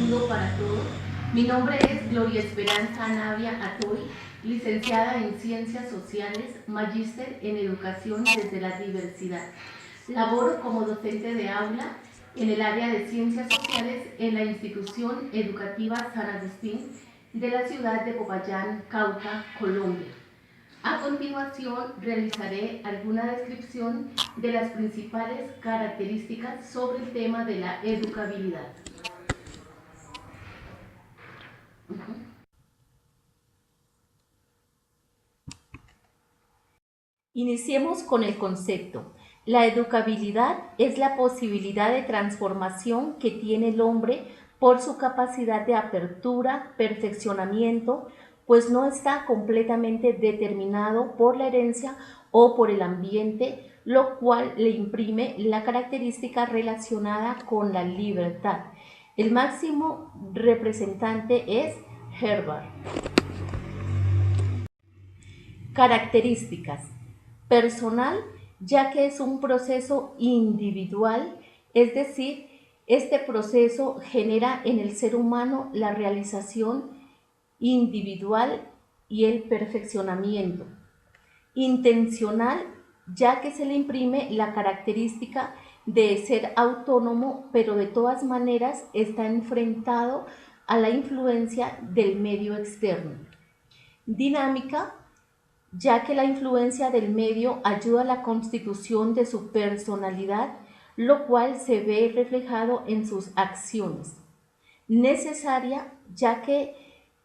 mundo para todos. Mi nombre es Gloria Esperanza Navia Atoy, licenciada en Ciencias Sociales, magíster en Educación desde la Diversidad. Laboro como docente de aula en el área de Ciencias Sociales en la institución educativa San Agustín de la ciudad de Popayán, Cauca, Colombia. A continuación, realizaré alguna descripción de las principales características sobre el tema de la educabilidad. Iniciemos con el concepto. La educabilidad es la posibilidad de transformación que tiene el hombre por su capacidad de apertura, perfeccionamiento, pues no está completamente determinado por la herencia o por el ambiente, lo cual le imprime la característica relacionada con la libertad. El máximo representante es Herbert. Características. Personal, ya que es un proceso individual, es decir, este proceso genera en el ser humano la realización individual y el perfeccionamiento. Intencional, ya que se le imprime la característica de ser autónomo, pero de todas maneras está enfrentado a la influencia del medio externo. Dinámica, ya que la influencia del medio ayuda a la constitución de su personalidad, lo cual se ve reflejado en sus acciones. Necesaria, ya que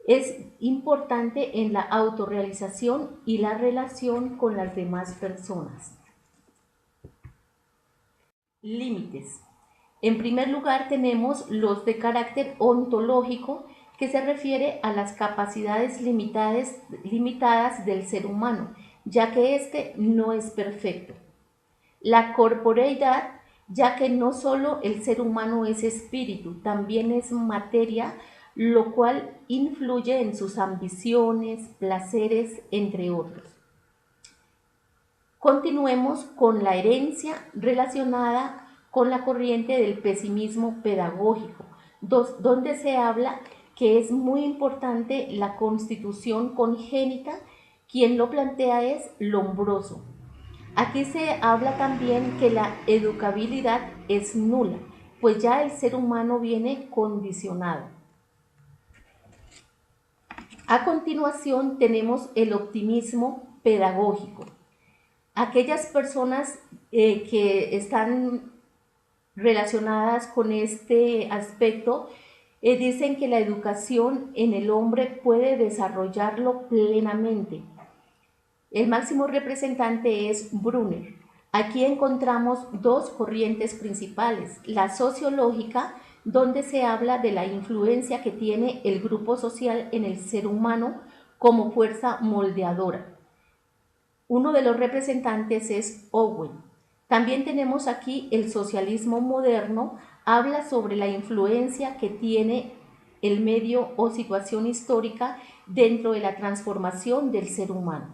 es importante en la autorrealización y la relación con las demás personas. Límites. En primer lugar tenemos los de carácter ontológico, que se refiere a las capacidades limitadas del ser humano, ya que éste no es perfecto. La corporeidad, ya que no solo el ser humano es espíritu, también es materia, lo cual influye en sus ambiciones, placeres, entre otros. Continuemos con la herencia relacionada con la corriente del pesimismo pedagógico, donde se habla que es muy importante la constitución congénita. Quien lo plantea es Lombroso. Aquí se habla también que la educabilidad es nula, pues ya el ser humano viene condicionado. A continuación tenemos el optimismo pedagógico. Aquellas personas que están relacionadas con este aspecto dicen que la educación en el hombre puede desarrollarlo plenamente. El máximo representante es Brunner. Aquí encontramos dos corrientes principales, la sociológica, donde se habla de la influencia que tiene el grupo social en el ser humano como fuerza moldeadora. Uno de los representantes es Owen. También tenemos aquí el socialismo moderno, habla sobre la influencia que tiene el medio o situación histórica dentro de la transformación del ser humano.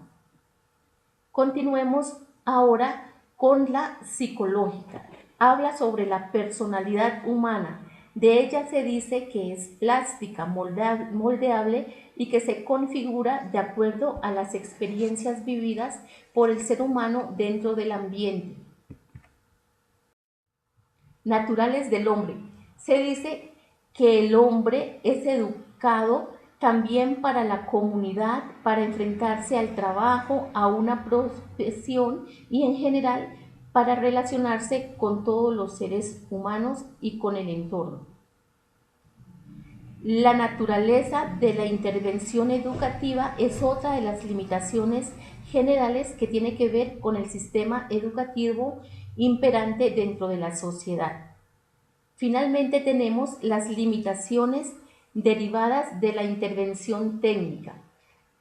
Continuemos ahora con la psicológica. Habla sobre la personalidad humana. De ella se dice que es plástica, moldeable y que se configura de acuerdo a las experiencias vividas por el ser humano dentro del ambiente. Naturales del hombre. Se dice que el hombre es educado también para la comunidad, para enfrentarse al trabajo, a una profesión y en general para relacionarse con todos los seres humanos y con el entorno. La naturaleza de la intervención educativa es otra de las limitaciones generales que tiene que ver con el sistema educativo imperante dentro de la sociedad. Finalmente tenemos las limitaciones derivadas de la intervención técnica.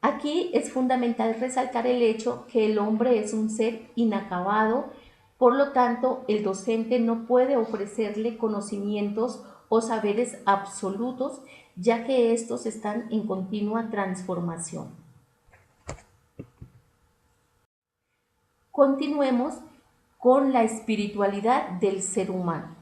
Aquí es fundamental resaltar el hecho que el hombre es un ser inacabado, por lo tanto el docente no puede ofrecerle conocimientos o saberes absolutos, ya que estos están en continua transformación. Continuemos con la espiritualidad del ser humano.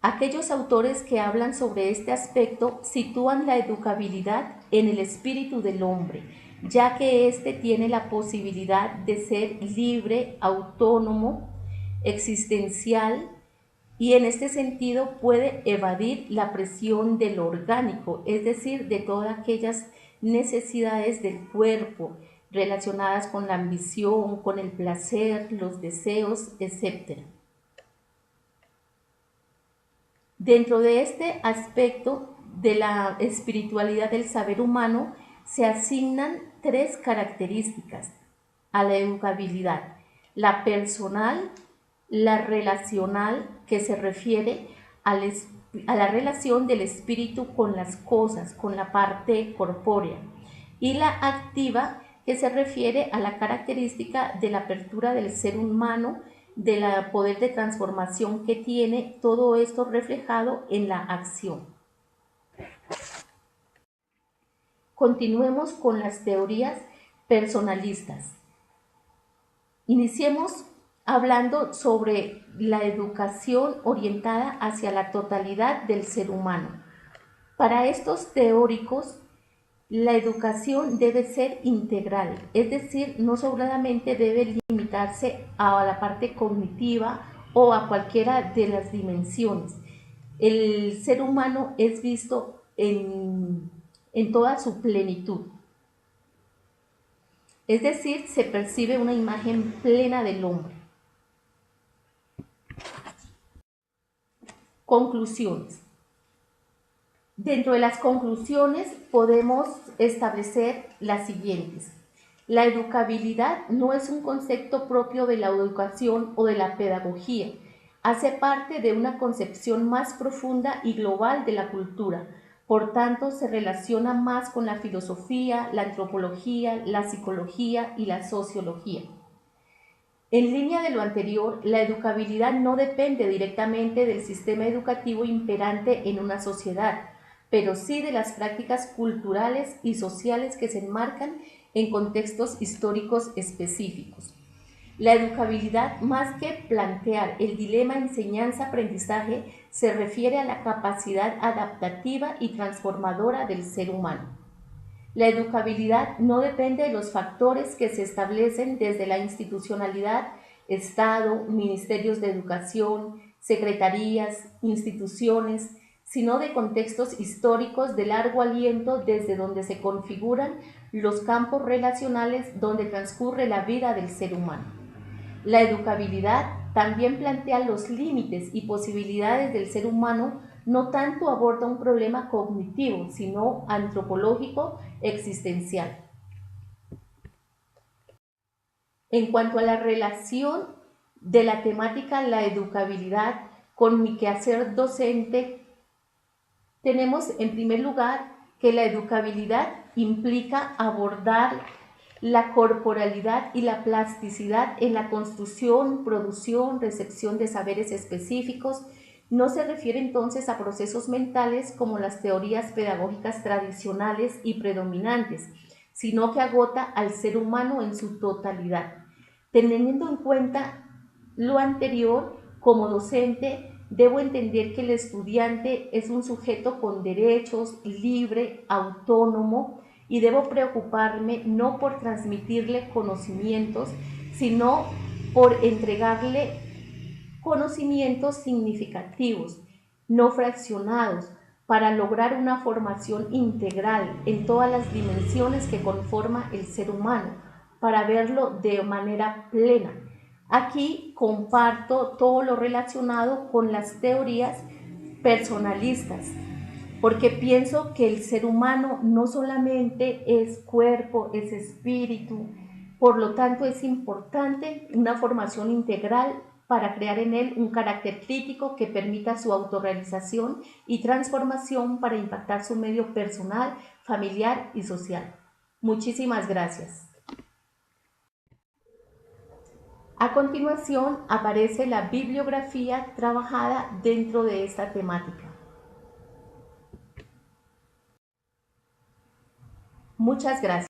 Aquellos autores que hablan sobre este aspecto sitúan la educabilidad en el espíritu del hombre, ya que éste tiene la posibilidad de ser libre, autónomo, existencial, y en este sentido puede evadir la presión de lo orgánico, es decir, de todas aquellas necesidades del cuerpo relacionadas con la ambición, con el placer, los deseos, etc. Dentro de este aspecto de la espiritualidad del saber humano se asignan tres características a la educabilidad: la personal, la relacional, que se refiere a la relación del espíritu con las cosas, con la parte corpórea, y la activa, que se refiere a la característica de la apertura del ser humano, del poder de transformación que tiene, todo esto reflejado en la acción. Continuemos con las teorías personalistas. Iniciemos hablando sobre la educación orientada hacia la totalidad del ser humano. Para estos teóricos, la educación debe ser integral, es decir, no solamente debe limitarse a la parte cognitiva o a cualquiera de las dimensiones. El ser humano es visto en toda su plenitud. Es decir, se percibe una imagen plena del hombre. Conclusiones. Dentro de las conclusiones podemos establecer las siguientes. La educabilidad no es un concepto propio de la educación o de la pedagogía. Hace parte de una concepción más profunda y global de la cultura. Por tanto, se relaciona más con la filosofía, la antropología, la psicología y la sociología. En línea de lo anterior, la educabilidad no depende directamente del sistema educativo imperante en una sociedad, pero sí de las prácticas culturales y sociales que se enmarcan en contextos históricos específicos. La educabilidad, más que plantear el dilema enseñanza-aprendizaje, se refiere a la capacidad adaptativa y transformadora del ser humano. La educabilidad no depende de los factores que se establecen desde la institucionalidad, Estado, ministerios de educación, secretarías, instituciones, sino de contextos históricos de largo aliento desde donde se configuran los campos relacionales donde transcurre la vida del ser humano. La educabilidad también plantea los límites y posibilidades del ser humano, no tanto aborda un problema cognitivo, sino antropológico, existencial. En cuanto a la relación de la temática la educabilidad con mi quehacer docente, tenemos en primer lugar que la educabilidad implica abordar la corporalidad y la plasticidad en la construcción, producción, recepción de saberes específicos. No se refiere entonces a procesos mentales como las teorías pedagógicas tradicionales y predominantes, sino que agota al ser humano en su totalidad. Teniendo en cuenta lo anterior, como docente, debo entender que el estudiante es un sujeto con derechos, libre, autónomo, y debo preocuparme no por transmitirle conocimientos, sino por entregarle conocimientos significativos, no fraccionados, para lograr una formación integral en todas las dimensiones que conforma el ser humano, para verlo de manera plena. Aquí comparto todo lo relacionado con las teorías personalistas, porque pienso que el ser humano no solamente es cuerpo, es espíritu, por lo tanto es importante una formación integral para crear en él un carácter crítico que permita su autorrealización y transformación para impactar su medio personal, familiar y social. Muchísimas gracias. A continuación aparece la bibliografía trabajada dentro de esta temática. Muchas gracias.